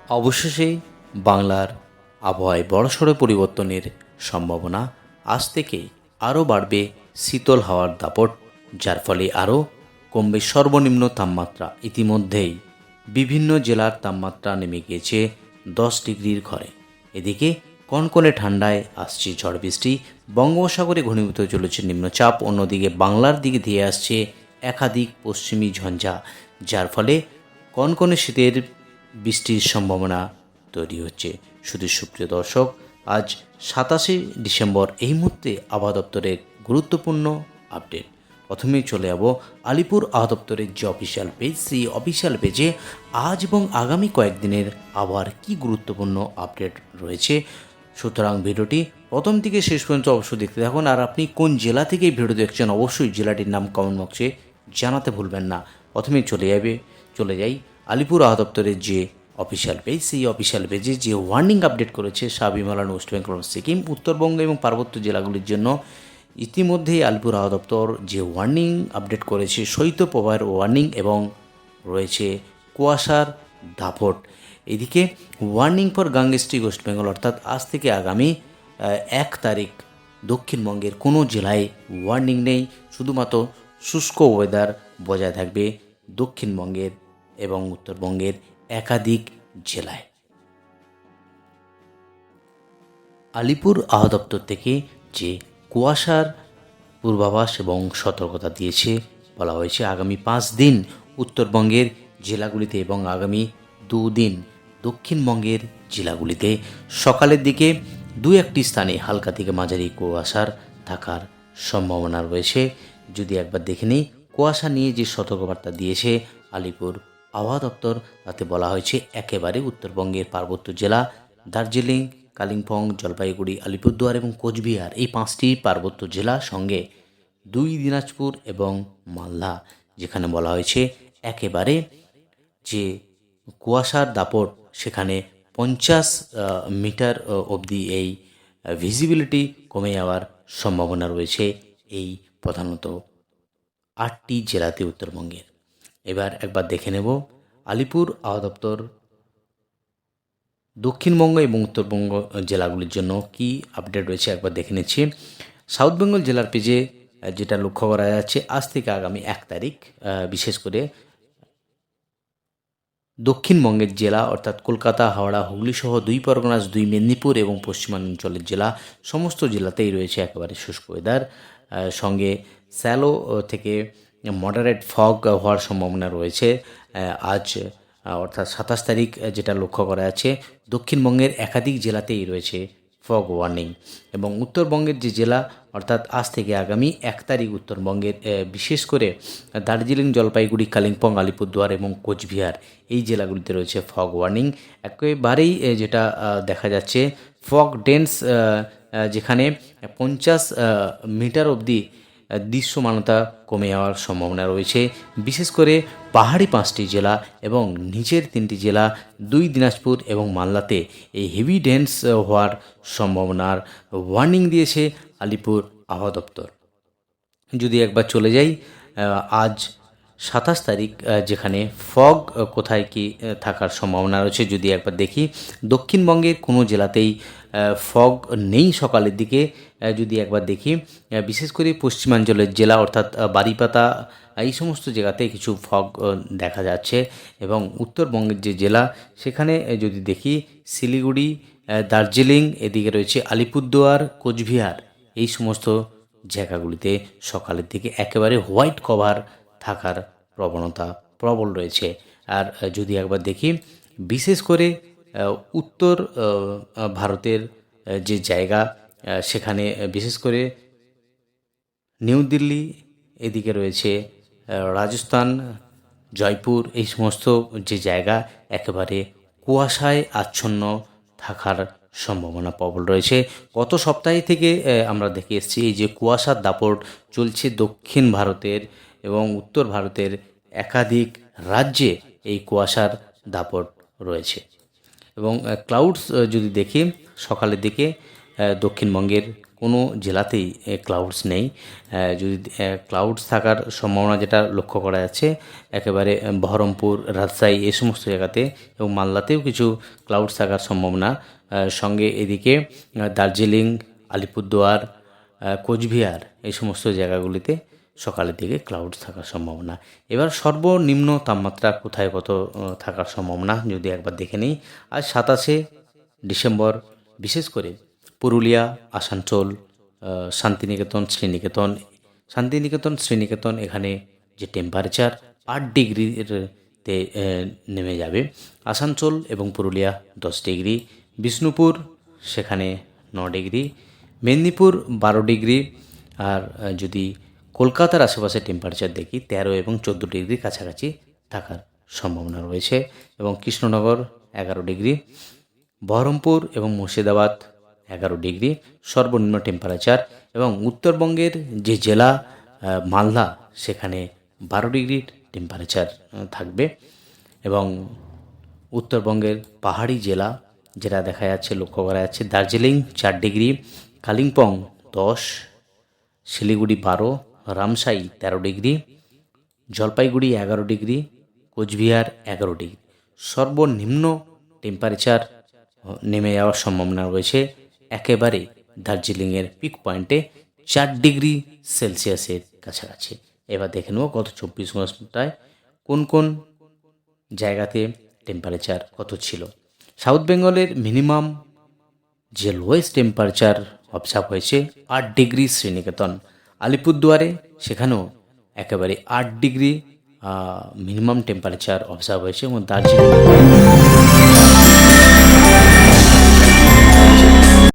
অবশেষে বাংলার আবহাওয়ায় বড়সড় পরিবর্তনের সম্ভাবনা। আজ থেকে আরও বাড়বে শীতল হাওয়ার দাপট, যার ফলে আরও কমবে সর্বনিম্ন তাপমাত্রা। ইতিমধ্যেই বিভিন্ন জেলার তাপমাত্রা নেমে গিয়েছে 10 ডিগ্রির ঘরে। এদিকে কনকনে ঠান্ডায় আসছে ঝড় বৃষ্টি, বঙ্গোপসাগরে ঘনীভূত হয়ে চলেছে নিম্নচাপ, অন্যদিকে বাংলার দিকে ধেয়ে আসছে একাধিক পশ্চিমী ঝঞ্ঝা, যার ফলে কনকনে শীতের বৃষ্টির সম্ভাবনা তৈরি হচ্ছে। শুধু সুপ্রিয় দর্শক, আজ 27 ডিসেম্বর, এই মুহূর্তে আবহাওয়া দপ্তরের গুরুত্বপূর্ণ আপডেট। প্রথমেই চলে যাব আলিপুর আবহাওয়া দপ্তরের যে অফিসিয়াল পেজ, সেই অফিসিয়াল পেজে আজ এবং আগামী কয়েকদিনের আবহাওয়ার কী গুরুত্বপূর্ণ আপডেট রয়েছে। সুতরাং ভিডিওটি প্রথম থেকে শেষ পর্যন্ত অবশ্যই দেখতে থাকুন। আর আপনি কোন জেলা থেকে এই ভিডিও দেখছেন, অবশ্যই জেলাটির নাম কমেন্ট বক্সে জানাতে ভুলবেন না। প্রথমেই চলে যাই আলিপুর আবহাওয়া দপ্তরের যে অফিসিয়াল পেজ, সেই অফিসিয়াল পেজে যে ওয়ার্নিং আপডেট করেছে সাব-হিমালয়ান, ওয়েস্ট বেঙ্গল, সিকিম, উত্তরবঙ্গ এবং পার্বত্য জেলাগুলির জন্য। ইতিমধ্যেই আলিপুর আবহাওয়া দপ্তর যে ওয়ার্নিং আপডেট করেছে, শৈত্যপ্রবাহের ওয়ার্নিং এবং রয়েছে কুয়াশার দাপট। এদিকে ওয়ার্নিং ফর গাঙ্গেস্টিক ওয়েস্ট বেঙ্গল, অর্থাৎ আজ থেকে আগামী 1 তারিখ দক্ষিণবঙ্গের কোনো জেলায় ওয়ার্নিং নেই, শুধুমাত্র শুষ্ক ওয়েদার বজায় থাকবে দক্ষিণবঙ্গের এবং উত্তরবঙ্গের একাধিক জেলায়। আলিপুর আবহাওয়া দপ্তর থেকে যে কুয়াশার পূর্বাভাস এবং সতর্কতা দিয়েছে, বলা হয়েছে আগামী 5 দিন উত্তরবঙ্গের জেলাগুলিতে এবং আগামী 2 দিন দক্ষিণবঙ্গের জেলাগুলিতে সকালের দিকে 2-1টি স্থানে হালকা থেকে মাঝারি কুয়াশার থাকার সম্ভাবনা রয়েছে। যদি একবার দেখে নিই কুয়াশা নিয়ে যে সতর্কবার্তা দিয়েছে আলিপুর আবহাওয়া দপ্তর, তাতে বলা হয়েছে একেবারে উত্তরবঙ্গের পার্বত্য জেলা দার্জিলিং, কালিম্পং, জলপাইগুড়ি, আলিপুরদুয়ার এবং কোচবিহার, এই 5টি পার্বত্য জেলা সঙ্গে 2 দিনাজপুর এবং মালদা, যেখানে বলা হয়েছে একেবারে যে কুয়াশার দাপট, সেখানে 50 মিটার অবধি এই ভিজিবিলিটি কমে যাওয়ার সম্ভাবনা রয়েছে এই প্রধানত 8টি জেলাতে উত্তরবঙ্গের। এবার একবার দেখে নেব আলিপুর আবহাওয়া দপ্তর দক্ষিণবঙ্গ এবং উত্তরবঙ্গ জেলাগুলির জন্য কি আপডেট রয়েছে, একবার দেখে নিচ্ছি। সাউথ বেঙ্গল জেলার পেজে যেটা লক্ষ্য করা যাচ্ছে, আজ থেকে আগামী 1 তারিখ বিশেষ করে দক্ষিণবঙ্গের জেলা অর্থাৎ কলকাতা, হাওড়া, হুগলি সহ 2 পরগনাস, 2 মেদিনীপুর এবং পশ্চিমাঞ্চলের জেলা, সমস্ত জেলাতেই রয়েছে একেবারে শুষ্ক ওয়েদার, সঙ্গে স্যালো থেকে মডারেট ফগ হওয়ার সম্ভাবনা রয়েছে। আজ অর্থাৎ 27 তারিখ যেটা লক্ষ্য করা যাচ্ছে, দক্ষিণবঙ্গের একাধিক জেলাতেই রয়েছে ফগ ওয়ার্নিং। এবং উত্তরবঙ্গের যে জেলা, অর্থাৎ আজ থেকে আগামী 1 তারিখ উত্তরবঙ্গের বিশেষ করে দার্জিলিং, জলপাইগুড়ি, কালিম্পং, আলিপুরদুয়ার এবং কোচবিহার, এই জেলাগুলিতে রয়েছে ফগ ওয়ার্নিং। একেবারেই যেটা দেখা যাচ্ছে ফগ ডেন্স, যেখানে 50 মিটার অবধি দৃশ্যমানতা কমে যাওয়ার সম্ভাবনা রয়েছে, বিশেষ করে পাহাড়ি 5টি জেলা এবং নিচের 3টি জেলা 2 দিনাজপুর এবং মালদাতে এই হেভি ডেন্স হওয়ার সম্ভাবনার ওয়ার্নিং দিয়েছে আলিপুর আবহাওয়া দপ্তর। যদি একবার চলে যাই আজ 27 তারিখ, যেখানে ফগ কোথায় কি থাকার সম্ভাবনা রয়েছে, যদি একবার দেখি দক্ষিণবঙ্গের কোনো জেলাতেই ফগ নেই সকালের দিকে। যদি একবার দেখি বিশেষ করে পশ্চিমাঞ্চলের জেলা অর্থাৎ বারিপাতা, এই সমস্ত জায়গাতে কিছু ফগ দেখা যাচ্ছে। এবং উত্তরবঙ্গের যে জেলা, সেখানে যদি দেখি শিলিগুড়ি, দার্জিলিং, এদিকে রয়েছে আলিপুরদুয়ার, কোচবিহার, এই সমস্ত জায়গাগুলিতে সকালের দিকে একেবারে হোয়াইট কভার থাকার প্রবণতা প্রবল রয়েছে। আর যদি একবার দেখি বিশেষ করে উত্তর ভারতের যে জায়গা, সেখানে বিশেষ করে নিউ দিল্লি, এদিকে রয়েছে রাজস্থান, জয়পুর, এই সমস্ত যে জায়গা একেবারে কুয়াশায় আচ্ছন্ন থাকার সম্ভাবনা প্রবল রয়েছে। গত সপ্তাহে থেকে আমরা দেখে এসেছি এই যে কুয়াশার দাপট চলছে দক্ষিণ ভারতের এবং উত্তর ভারতের একাধিক রাজ্যে এই কুয়াশার দাপট রয়েছে। এবং ক্লাউডস যদি দেখি সকালের দিকে দক্ষিণবঙ্গের কোনো জেলাতেই ক্লাউডস নেই। যদি ক্লাউডস থাকার সম্ভাবনা যেটা লক্ষ্য করা যাচ্ছে একেবারে বহরমপুর, রাজশাহী এই সমস্ত জায়গাতে এবং মালদাতেও কিছু ক্লাউডস থাকার সম্ভাবনা। সঙ্গে এদিকে দার্জিলিং, আলিপুরদুয়ার, কোচবিহার এই সমস্ত জায়গাগুলিতে সকালের দিকে ক্লাউডস থাকার সম্ভাবনা। এবার সর্বনিম্ন তাপমাত্রা কোথায় কত থাকার সম্ভাবনা যদি একবার দেখে নিই। আজ 27শে ডিসেম্বর বিশেষ করে পুরুলিয়া, আসানসোল, শান্তিনিকেতন এখানে যে টেম্পারেচার 8 ডিগ্রিতে নেমে যাবে। আসানসোল এবং পুরুলিয়া 10 ডিগ্রি, বিষ্ণুপুর সেখানে 9 ডিগ্রি, মেদিনীপুর 12 ডিগ্রি। আর যদি কলকাতার আশেপাশে টেম্পারেচার দেখি 13 এবং 14 ডিগ্রির কাছাকাছি থাকার সম্ভাবনা রয়েছে এবং কৃষ্ণনগর 11 ডিগ্রি, বহরমপুর এবং মুর্শিদাবাদ 11 ডিগ্রি সর্বনিম্ন টেম্পারেচার। এবং উত্তরবঙ্গের যে জেলা মালদা সেখানে 12 ডিগ্রির টেম্পারেচার থাকবে এবং উত্তরবঙ্গের পাহাড়ি জেলা যেটা দেখা যাচ্ছে লক্ষ্য করা যাচ্ছে Darjeeling 4 degree, Kalimpong 10, Siliguri 12, Ramsai 13 degree, Jalpaiguri 11 degree, Cooch Behar 11 degree সর্বনিম্ন টেম্পারেচার নেমে যাওয়ার সম্ভাবনা রয়েছে একেবারে দার্জিলিংয়ের পিক পয়েন্টে 4 ডিগ্রি সেলসিয়াসের কাছাকাছি। এবার দেখে নেব গত 24 ঘন্টায় কোন কোন জায়গাতে টেম্পারেচার কত ছিল। সাউথ বেঙ্গলের মিনিমাম যে লোয়েস্ট টেম্পারেচার অবজার্ভ হয়েছে 8 ডিগ্রি শ্রীনিকেতন, আলিপুরদুয়ারে সেখানেও একেবারে 8 ডিগ্রি মিনিমাম টেম্পারেচার অবজার্ভ হয়েছে এবং দার্জিলিং